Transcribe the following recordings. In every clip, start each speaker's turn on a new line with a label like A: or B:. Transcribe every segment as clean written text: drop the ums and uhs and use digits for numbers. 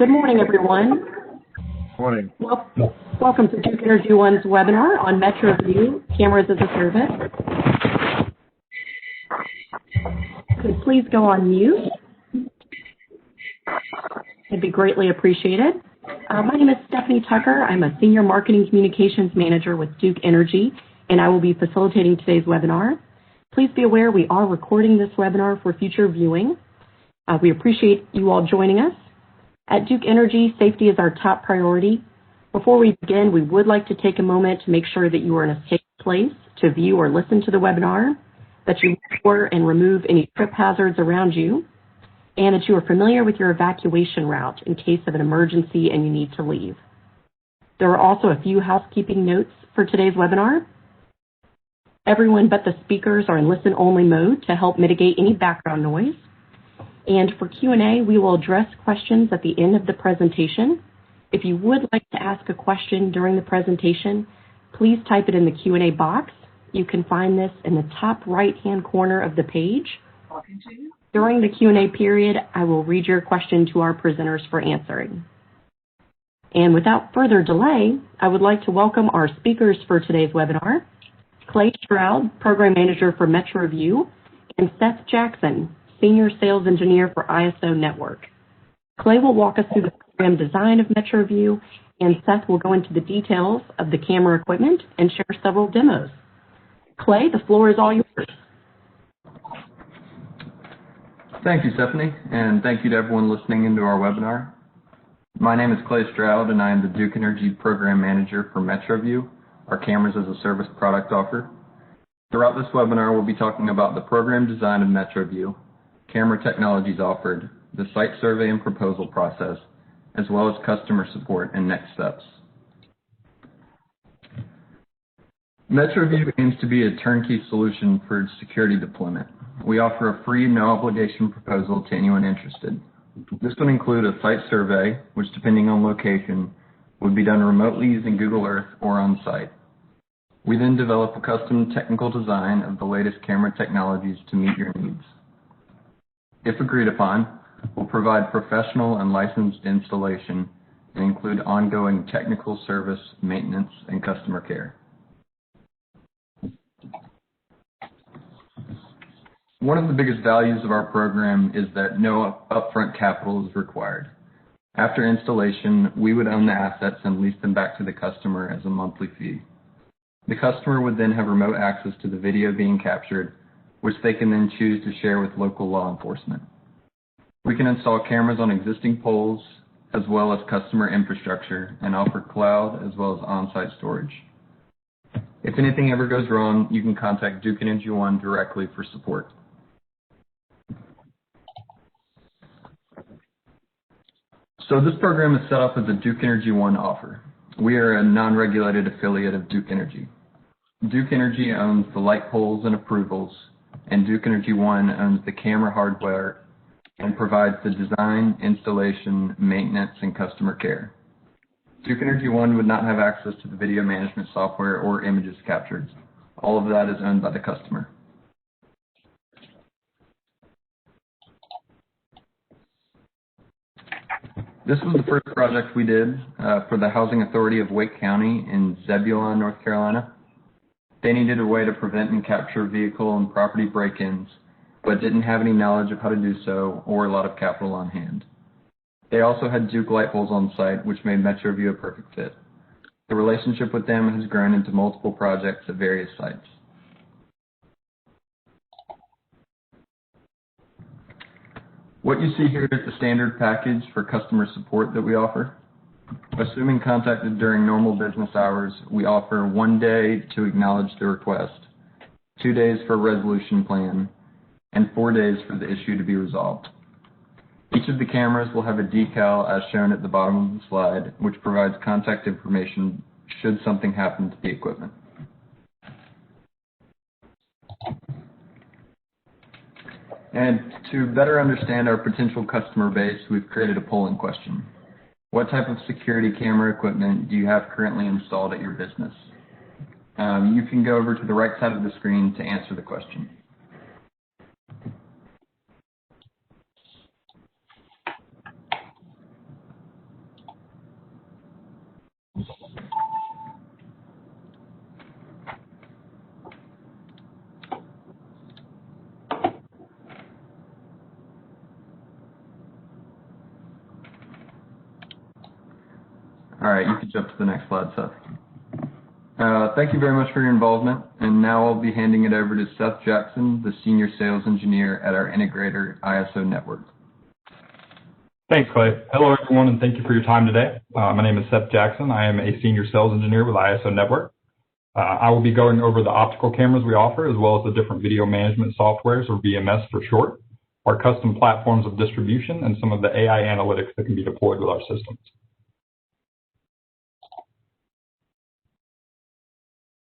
A: Good morning, everyone.
B: Morning.
A: Welcome to Duke Energy One's webinar on MetroView Cameras as a Service. Could please go on mute. It'd be greatly appreciated. My name is Stephanie Tucker. I'm a Senior Marketing Communications Manager with Duke Energy, and I will be facilitating today's webinar. Please be aware we are recording this webinar for future viewing. We appreciate you all joining us. At Duke Energy, safety is our top priority. Before we begin, we would like to take a moment to make sure that you are in a safe place to view or listen to the webinar, that you lower and remove any trip hazards around you, and that you are familiar with your evacuation route in case of an emergency and you need to leave. There are also a few housekeeping notes for today's webinar. Everyone but the speakers are in listen-only mode to help mitigate any background noise. And for Q&A, we will address questions at the end of the presentation. If you would like to ask a question during the presentation, please type it in the Q&A box. You can find this in the top right-hand corner of the page. During the Q&A period, I will read your question to our presenters for answering. And without further delay, I would like to welcome our speakers for today's webinar, Clay Stroud, Program Manager for MetroView, and Seth Jackson, Senior Sales Engineer for ISO Network. Clay will walk us through the program design of MetroView, and Seth will go into the details of the camera equipment and share several demos. Clay, the floor is all yours.
C: Thank you, Stephanie, and thank you to everyone listening into our webinar. My name is Clay Stroud, and I am the Duke Energy Program Manager for MetroView, our Cameras as a Service product offer. Throughout this webinar, we'll be talking about the program design of MetroView, camera technologies offered, the site survey and proposal process, as well as customer support and next steps. MetroView aims to be a turnkey solution for security deployment. We offer a free, no-obligation proposal to anyone interested. This would include a site survey, which, depending on location, would be done remotely using Google Earth or on-site. We then develop a custom technical design of the latest camera technologies to meet your needs. If agreed upon, we'll provide professional and licensed installation and include ongoing technical service, maintenance, and customer care. One of the biggest values of our program is that no upfront capital is required. After installation, we would own the assets and lease them back to the customer as a monthly fee. The customer would then have remote access to the video being captured, which they can then choose to share with local law enforcement. We can install cameras on existing poles as well as customer infrastructure and offer cloud as well as on-site storage. If anything ever goes wrong, you can contact Duke Energy One directly for support. So this program is set up as a Duke Energy One offer. We are a non-regulated affiliate of Duke Energy. Duke Energy owns the light poles and approvals, and Duke Energy One owns the camera hardware and provides the design, installation, maintenance, and customer care. Duke Energy One would not have access to the video management software or images captured. All of that is owned by the customer. This was the first project we did for the Housing Authority of Wake County in Zebulon, North Carolina. They needed a way to prevent and capture vehicle and property break-ins, but didn't have any knowledge of how to do so or a lot of capital on hand. They also had Duke light poles on site, which made MetroView a perfect fit. The relationship with them has grown into multiple projects at various sites. What you see here is the standard package for customer support that we offer. Assuming contacted during normal business hours, we offer 1 day to acknowledge the request, 2 days for a resolution plan, and 4 days for the issue to be resolved. Each of the cameras will have a decal as shown at the bottom of the slide, which provides contact information should something happen to the equipment. And to better understand our potential customer base, we've created a polling question. What type of security camera equipment do you have currently installed at your business? You can go over to the right side of the screen to answer the question. All right, you can jump to the next slide, Seth. Thank you very much for your involvement, and now I'll be handing it over to Seth Jackson, the Senior Sales Engineer at our integrator, ISO Network.
B: Thanks, Clay. Hello, everyone, and thank you for your time today. My name is Seth Jackson. I am a Senior Sales Engineer with ISO Network. I will be going over the optical cameras we offer, as well as the different video management softwares, or VMS for short, our custom platforms of distribution, and some of the AI analytics that can be deployed with our systems.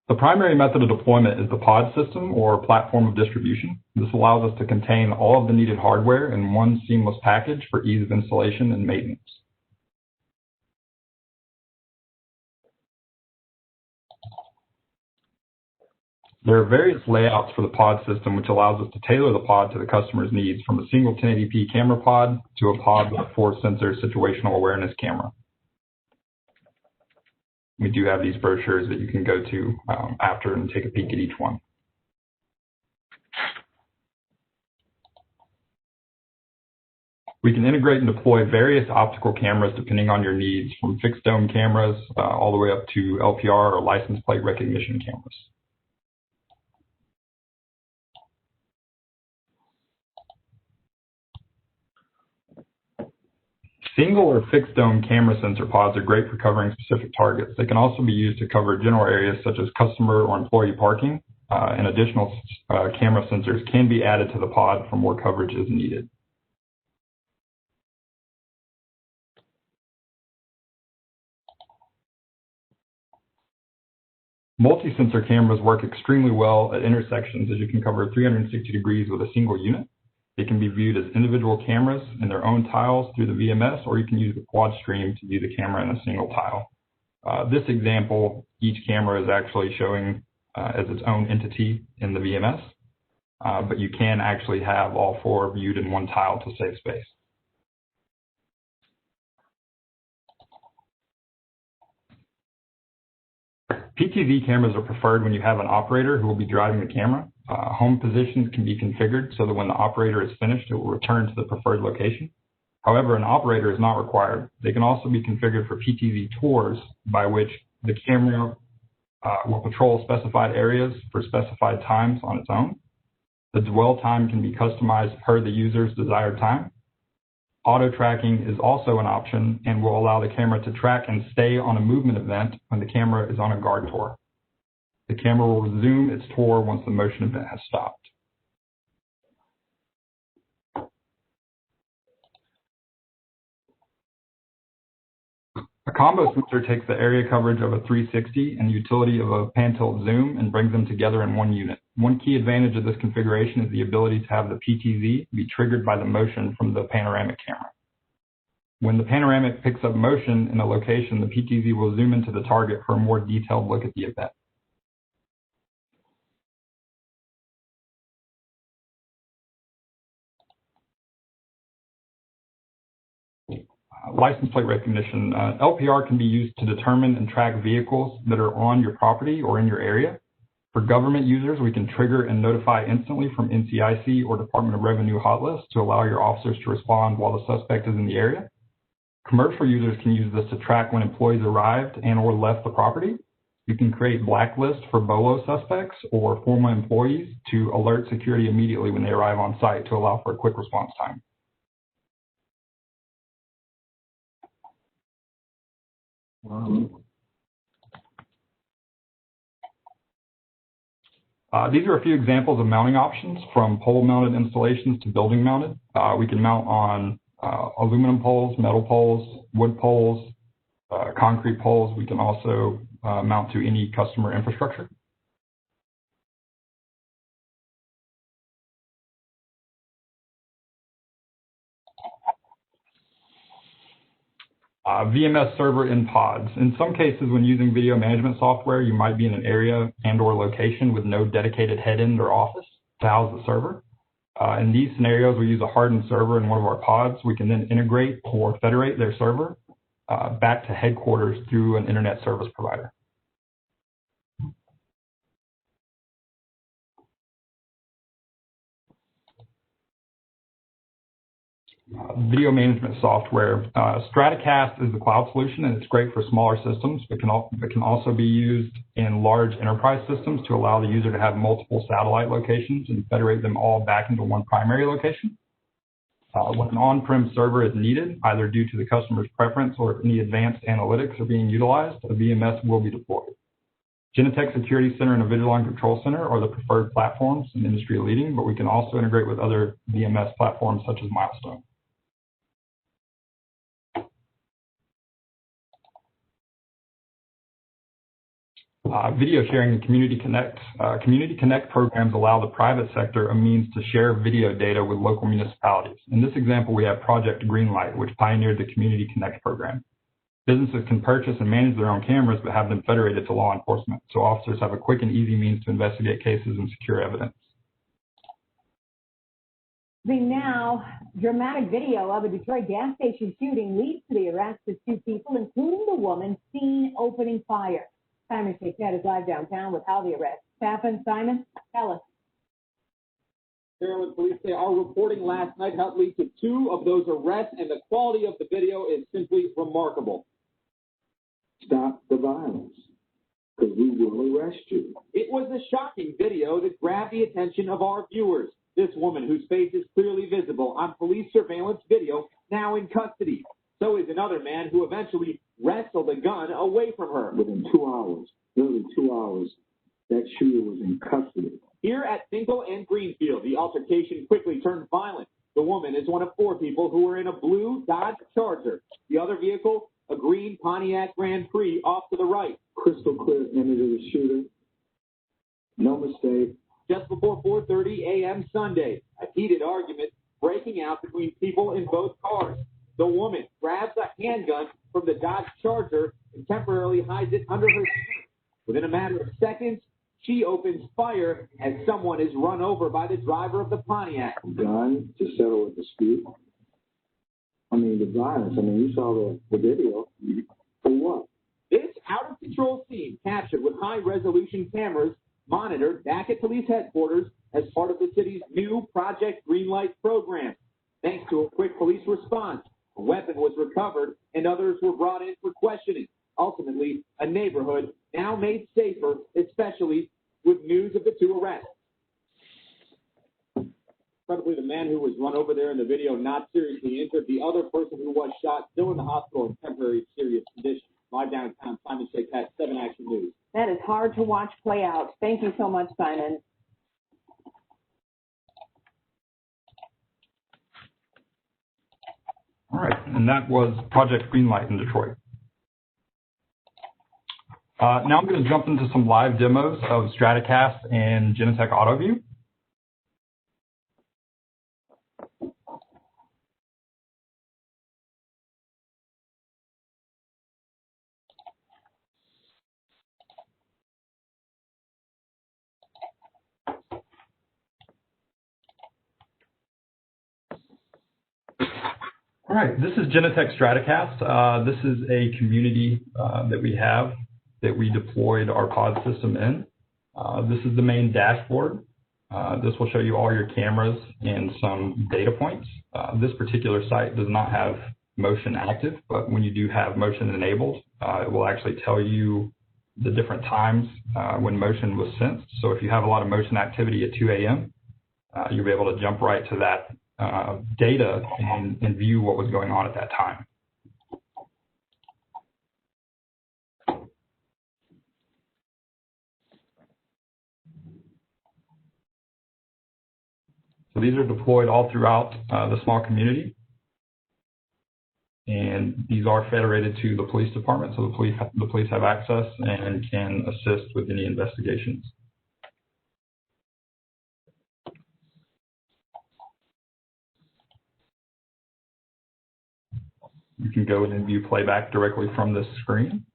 B: The primary method of deployment is the pod system or platform of distribution. This allows us to contain all of the needed hardware in one seamless package for ease of installation and maintenance. There are various layouts for the pod system, which allows us to tailor the pod to the customer's needs, from a single 1080p camera pod to a pod with a 4-sensor situational awareness camera. We do have these brochures that you can go to after and take a peek at each one. We can integrate and deploy various optical cameras depending on your needs, from fixed dome cameras all the way up to LPR or license plate recognition cameras. Single or fixed dome camera sensor pods are great for covering specific targets. They can also be used to cover general areas such as customer or employee parking, and additional camera sensors can be added to the pod for more coverage as needed. Multi-sensor cameras work extremely well at intersections, as you can cover 360 degrees with a single unit. They can be viewed as individual cameras in their own tiles through the VMS, or you can use the quad stream to view the camera in a single tile. This example, each camera is actually showing as its own entity in the VMS, but you can actually have all 4 viewed in one tile to save space. PTZ cameras are preferred when you have an operator who will be driving the camera. Home positions can be configured so that when the operator is finished, it will return to the preferred location. However, an operator is not required. They can also be configured for PTZ tours, by which the camera will patrol specified areas for specified times on its own. The dwell time can be customized per the user's desired time. Auto tracking is also an option and will allow the camera to track and stay on a movement event when the camera is on a guard tour. The camera will resume its tour once the motion event has stopped. A combo sensor takes the area coverage of a 360 and the utility of a pan-tilt zoom and brings them together in one unit. One key advantage of this configuration is the ability to have the PTZ be triggered by the motion from the panoramic camera. When the panoramic picks up motion in a location, the PTZ will zoom into the target for a more detailed look at the event. License plate recognition. LPR can be used to determine and track vehicles that are on your property or in your area. For government users, we can trigger and notify instantly from NCIC or Department of Revenue hot lists to allow your officers to respond while the suspect is in the area. Commercial users can use this to track when employees arrived and or left the property. You can create blacklists for BOLO suspects or former employees to alert security immediately when they arrive on site to allow for a quick response time. These are a few examples of mounting options, from pole-mounted installations to building-mounted. We can mount on aluminum poles, metal poles, wood poles, concrete poles. We can also mount to any customer infrastructure. VMS server in pods. In some cases, when using video management software, you might be in an area and or location with no dedicated head end or office to house the server. In these scenarios, we use a hardened server in one of our pods. We can then integrate or federate their server back to headquarters through an internet service provider. Video management software. Stratacast is the cloud solution, and it's great for smaller systems, but can also be used in large enterprise systems to allow the user to have multiple satellite locations and federate them all back into one primary location. When an on-prem server is needed, either due to the customer's preference or if any advanced analytics are being utilized, a VMS will be deployed. Genetec Security Center and Avigilon Control Center are the preferred platforms and industry leading, but we can also integrate with other VMS platforms such as Milestone. Video sharing and Community Connect. Community Connect programs allow the private sector a means to share video data with local municipalities. In this example, we have Project Greenlight, which pioneered the Community Connect program. Businesses can purchase and manage their own cameras, but have them federated to law enforcement, so officers have a quick and easy means to investigate cases and secure evidence.
D: The now dramatic video of a Detroit gas station shooting leads to the arrest of 2 people, including the woman seen opening fire. Simon Shakette is live downtown with how the arrest happened. Simon, tell us.
E: Maryland police say our reporting last night helped lead to 2 of those arrests, and the quality of the video is simply remarkable.
F: Stop the violence, because we will arrest you.
E: It was a shocking video that grabbed the attention of our viewers. This woman, whose face is clearly visible on police surveillance video, now in custody. So is another man who eventually wrestled a gun away from her.
F: Within 2 hours, literally 2 hours, that shooter was in custody.
E: Here at Finkel and Greenfield, the altercation quickly turned violent. The woman is one of 4 people who were in a blue Dodge Charger. The other vehicle, a green Pontiac Grand Prix off to the right.
F: Crystal clear image of the shooter. No mistake.
E: Just before 4:30 a.m. Sunday, a heated argument breaking out between people in both cars. The woman grabs a handgun from the Dodge Charger and temporarily hides it under her seat. Within a matter of seconds, she opens fire as someone is run over by the driver of the Pontiac.
F: Gun to settle a dispute. I mean, the violence. I mean, you saw the video. For what?
E: This out-of-control scene, captured with high-resolution cameras, monitored back at police headquarters as part of the city's new Project Greenlight program. Thanks to a quick police response, a weapon was recovered and others were brought in for questioning. Ultimately, a neighborhood now made safer, especially with news of the 2 arrests. Incredibly, the man who was run over there in the video not seriously injured. The other person who was shot still in the hospital in temporary serious condition. Live downtown, Simon Shakette, 7 Action News.
D: That is hard to watch play out. Thank you so much, Simon.
B: All right, and that was Project Greenlight in Detroit. Now I'm going to jump into some live demos of Stratacast and Genetec AutoView. All right, this is Genetec Stratacast. This is a community that we have that we deployed our pod system in. This is the main dashboard. This will show you all your cameras and some data points. This particular site does not have motion active, but when you do have motion enabled, it will actually tell you the different times when motion was sensed. So if you have a lot of motion activity at 2 a.m., you'll be able to jump right to that data and view what was going on at that time. So these are deployed all throughout the small community. And these are federated to the police department, so the police have access and can assist with any investigations. You can go in and view playback directly from this screen.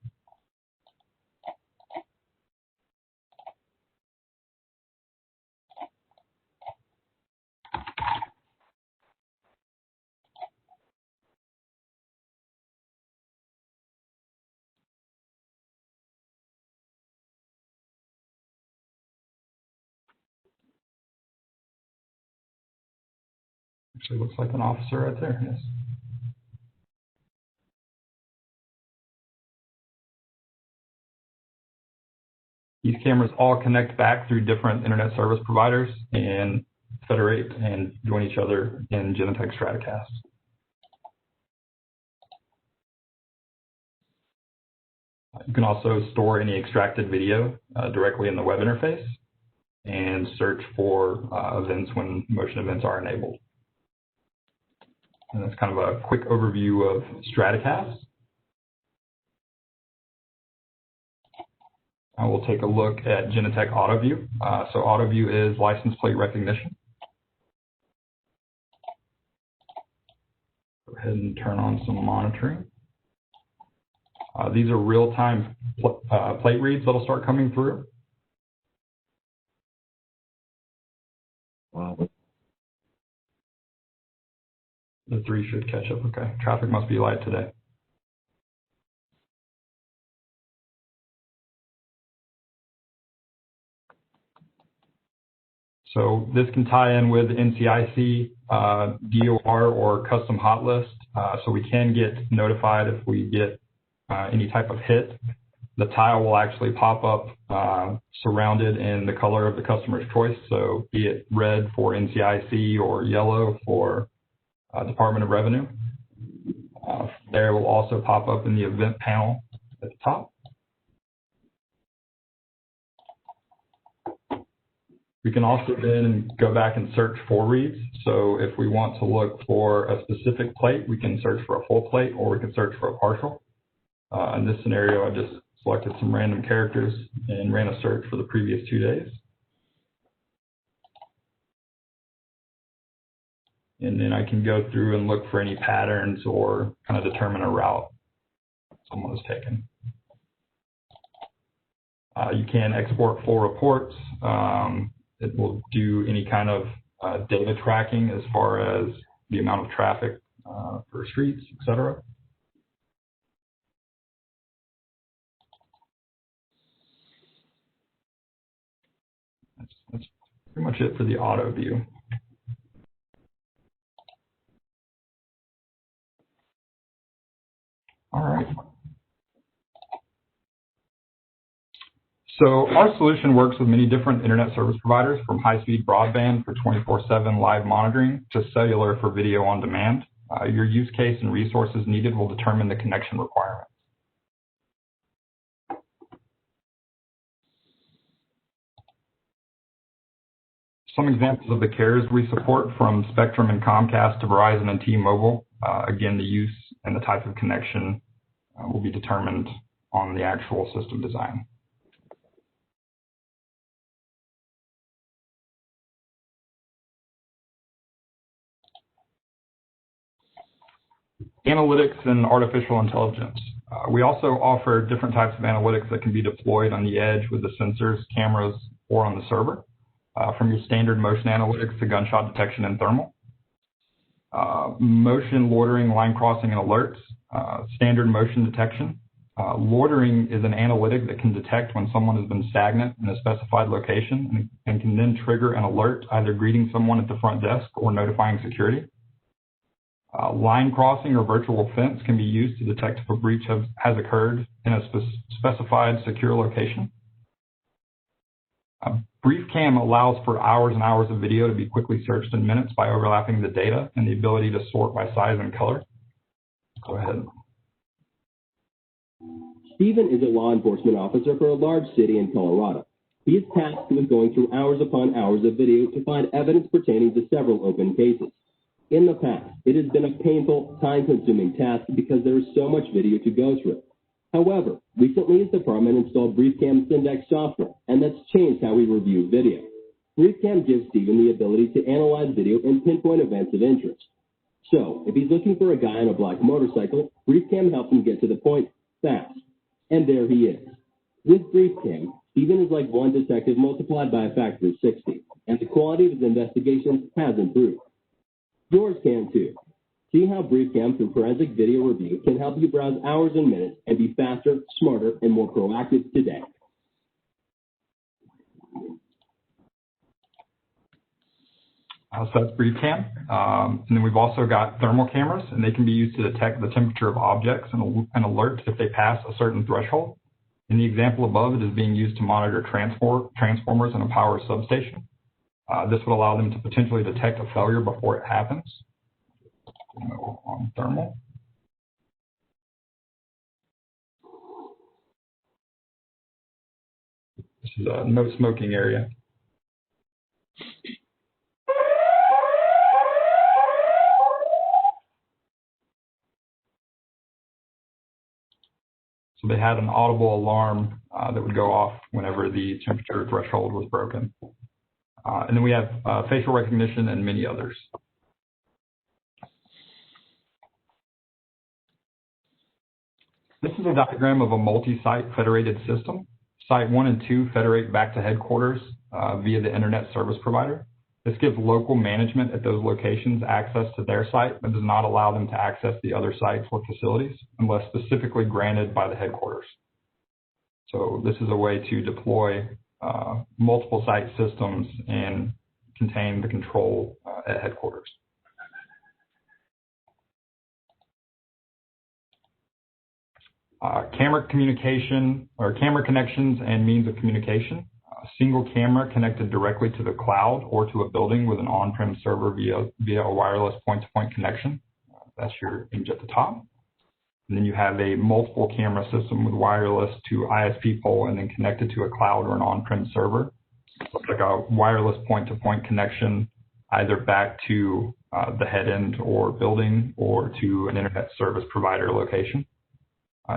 B: Actually looks like an officer right there, yes. These cameras all connect back through different internet service providers and federate and join each other in Genetec Stratocast. You can also store any extracted video directly in the web interface and search for events when motion events are enabled. And that's kind of a quick overview of Stratocast. I will take a look at Genetec AutoView. So AutoView is license plate recognition. Go ahead and turn on some monitoring. These are real-time plate reads that'll start coming through.
F: Wow.
B: The 3 should catch up, okay. Traffic must be light today. So this can tie in with NCIC, DOR, or custom hot list. So we can get notified if we get any type of hit. The tile will actually pop up surrounded in the color of the customer's choice. So be it red for NCIC or yellow for Department of Revenue. There will also pop up in the event panel at the top. We can also then go back and search for reads. So if we want to look for a specific plate, we can search for a full plate or we can search for a partial. In this scenario, I just selected some random characters and ran a search for the previous 2 days. And then I can go through and look for any patterns or kind of determine a route someone has taken. You can export full reports. It will do any kind of data tracking as far as the amount of traffic for streets, et cetera. That's pretty much it for the auto view. All right. So our solution works with many different internet service providers, from high-speed broadband for 24/7 live monitoring to cellular for video on demand. Your use case and resources needed will determine the connection requirements. Some examples of the carriers we support, from Spectrum and Comcast to Verizon and T-Mobile. Again, the use and the type of connection will be determined on the actual system design. Analytics and artificial intelligence. We also offer different types of analytics that can be deployed on the edge with the sensors, cameras, or on the server, from your standard motion analytics to gunshot detection and thermal. Motion, loitering, line crossing, and alerts. Standard motion detection. Loitering is an analytic that can detect when someone has been stagnant in a specified location and can then trigger an alert, either greeting someone at the front desk or notifying security. Line crossing or virtual fence can be used to detect if a breach has occurred in a specified secure location. Brief cam allows for hours and hours of video to be quickly searched in minutes by overlapping the data and the ability to sort by size and color. Go ahead.
G: Stephen is a law enforcement officer for a large city in Colorado. He is tasked with going through hours upon hours of video to find evidence pertaining to several open cases. In the past, it has been a painful, time-consuming task because there is so much video to go through. However, recently his department installed BriefCam Syndex software, and that's changed how we review video. BriefCam gives Stephen the ability to analyze video and pinpoint events of interest. So, if he's looking for a guy on a black motorcycle, BriefCam helps him get to the point fast. And there he is. With BriefCam, Stephen is like one detective multiplied by a factor of 60, and the quality of his investigations has improved. Yours can too. See how BriefCam through forensic video review can help you browse hours and minutes and be faster, smarter, and more proactive today.
B: So that's brief cam. And then we've also got thermal cameras, and they can be used to detect the temperature of objects and alert if they pass a certain threshold. In the example above, it is being used to monitor transformers in a power substation. This would allow them to potentially detect a failure before it happens. On thermal. This is a no smoking area. So they had an audible alarm that would go off whenever the temperature threshold was broken. And then we have facial recognition and many others. This is a diagram of a multi-site federated system. Site 1 and 2 federate back to headquarters via the internet service provider. This gives local management at those locations access to their site, but does not allow them to access the other sites or facilities unless specifically granted by the headquarters. So this is a way to deploy multiple site systems and contain the control at headquarters. Camera communication or camera connections and means of communication. A single camera connected directly to the cloud or to a building with an on-prem server via a wireless point-to-point connection. That's your image at the top. And then you have a multiple camera system with wireless to ISP pole and then connected to a cloud or an on-prem server. Looks like a wireless point-to-point connection either back to the head end or building or to an internet service provider location.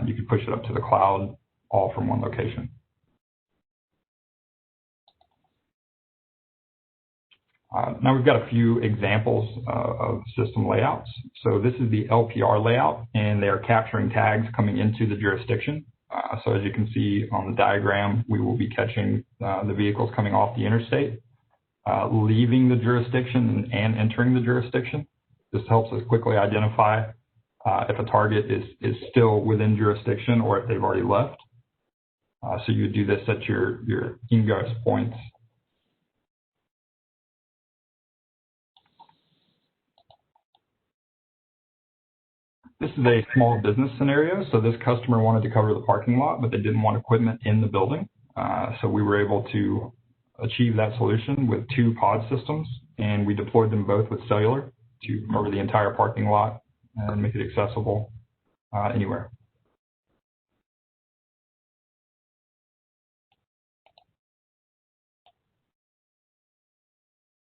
B: You can push it up to the cloud all from one location. Now we've got a few examples of system layouts. So this is the LPR layout, and they are capturing tags coming into the jurisdiction. So as you can see on the diagram, we will be catching the vehicles coming off the interstate, leaving the jurisdiction and entering the jurisdiction. This helps us quickly identify if a target is still within jurisdiction or if they've already left. So you would do this at your ingress points. This is a small business scenario. So this customer wanted to cover the parking lot, but they didn't want equipment in the building. So we were able to achieve that solution with 2 pod systems, and we deployed them both with cellular to cover the entire parking lot and make it accessible anywhere.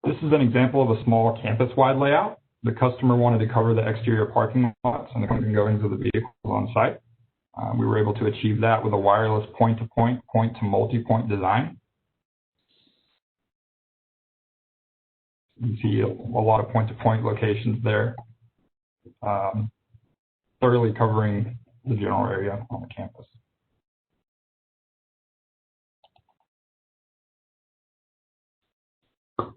B: This is an example of a small campus-wide layout. The customer wanted to cover the exterior parking lots and the coming and goings of the vehicles on site. We were able to achieve that with a wireless point-to-point, point-to-multi-point design. You can see a lot of point-to-point locations there, thoroughly covering the general area on the campus.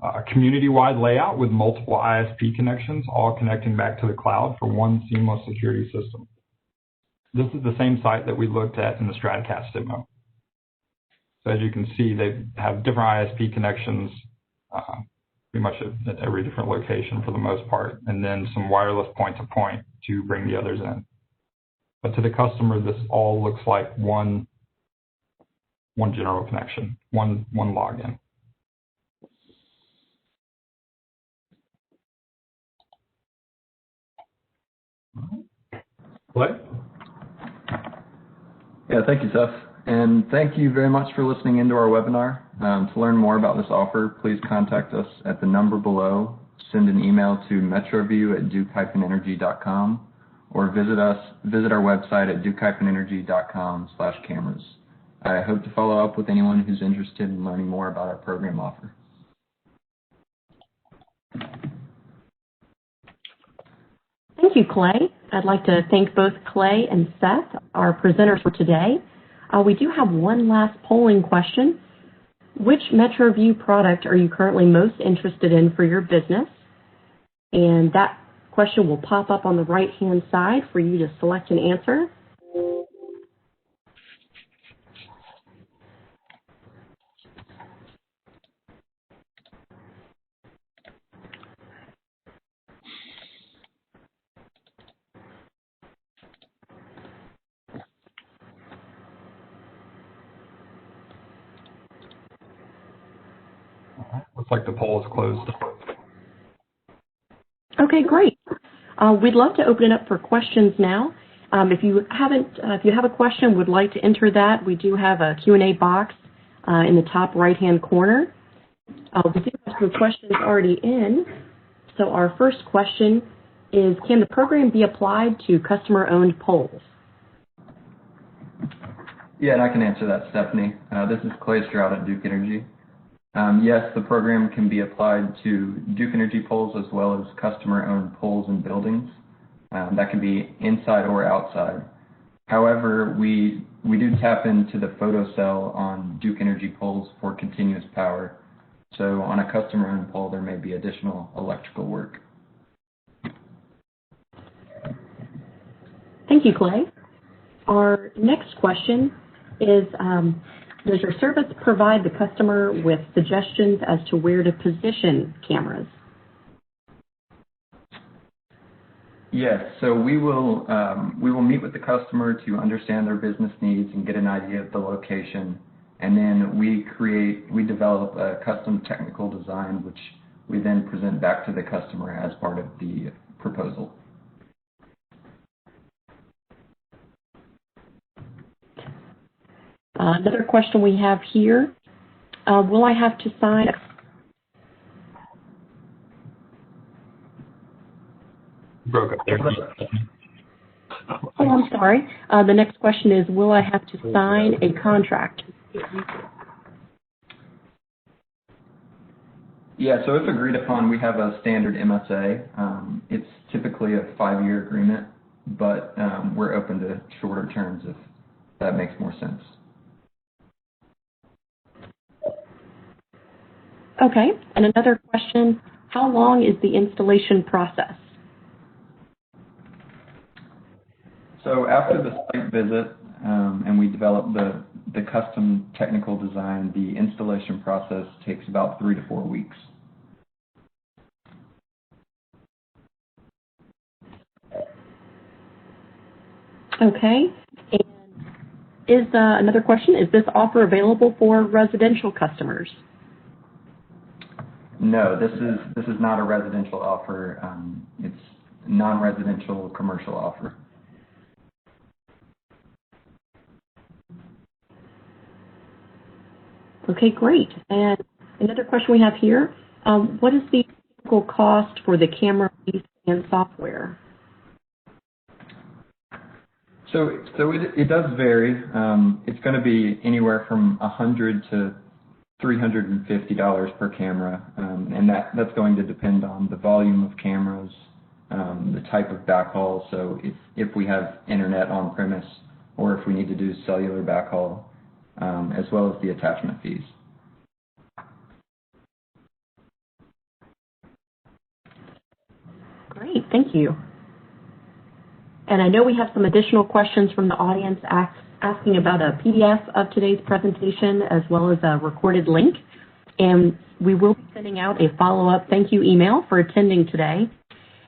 B: A community-wide layout with multiple ISP connections, all connecting back to the cloud for one seamless security system. This is the same site that we looked at in the Stratocast demo. So as you can see, they have different ISP connections pretty much at every different location for the most part, and then some wireless point-to-point to bring the others in. But to the customer, this all looks like one general connection, one login. Clay?
C: Yeah, thank you, Seth. And thank you very much for listening into our webinar. To learn more about this offer, please contact us at the number below, send an email to metroview@duke-energy.com, or visit our website at duke-energy.com/cameras. I hope to follow up with anyone who's interested in learning more about our program offer.
A: Thank you, Clay. I'd like to thank both Clay and Seth, our presenters for today. We do have one last polling question. Which MetroView product are you currently most interested in for your business? And that question will pop up on the right-hand side for you to select an answer.
B: looks like the poll is closed.
A: Okay, great. We'd love to open it up for questions now. If you have a question, would like to enter that, we do have a Q&A box in the top right-hand corner. We do have some questions already in. So our first question is, can the program be applied to customer-owned polls?
C: Yeah, and I can answer that, Stephanie. This is Clay Stroud at Duke Energy. Yes, the program can be applied to Duke Energy poles as well as customer-owned poles and buildings. That can be inside or outside. However, we do tap into the photo cell on Duke Energy poles for continuous power. So on a customer-owned pole, there may be additional electrical work.
A: Thank you, Clay. Our next question is, does your service provide the customer with suggestions as to where to position cameras?
C: Yes, so we will meet with the customer to understand their business needs and get an idea of the location, and then we develop a custom technical design, which we then present back to the customer as part of the proposal.
A: Another question we have here, will I have to sign?
B: Broke up there.
A: Oh, I'm sorry. The next question is, will I have to sign a contract?
C: Yeah, so if agreed upon, we have a standard MSA. It's typically a 5-year agreement, but we're open to shorter terms if that makes more sense.
A: Okay, and another question, how long is the installation process?
C: So after the site visit and we develop the custom technical design, the installation process takes about 3 to 4 weeks.
A: Okay, and is another question, is this offer available for residential customers?
C: No, this is not a residential offer. It's non-residential commercial offer.
A: Okay, great. And another question we have here, what is the typical cost for the camera lease and software?
C: So it does vary. It's going to be anywhere from $100 to $350 per camera, and that's going to depend on the volume of cameras, the type of backhaul, so if we have internet on premise or if we need to do cellular backhaul, as well as the attachment fees.
A: Great, thank you. And I know we have some additional questions from the audience asking about a PDF of today's presentation as well as a recorded link. And we will be sending out a follow-up thank you email for attending today.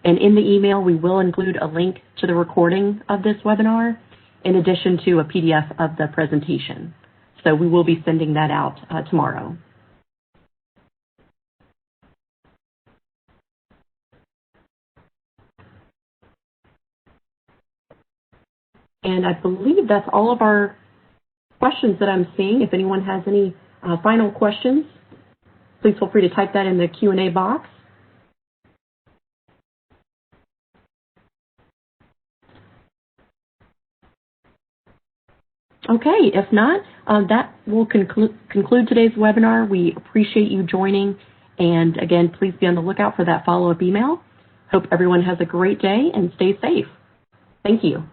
A: And in the email, we will include a link to the recording of this webinar in addition to a PDF of the presentation. So we will be sending that out tomorrow. And I believe that's all of our questions that I'm seeing. If anyone has any final questions, please feel free to type that in the Q&A box. Okay, if not, that will conclude today's webinar. We appreciate you joining. And again, please be on the lookout for that follow-up email. Hope everyone has a great day and stay safe. Thank you.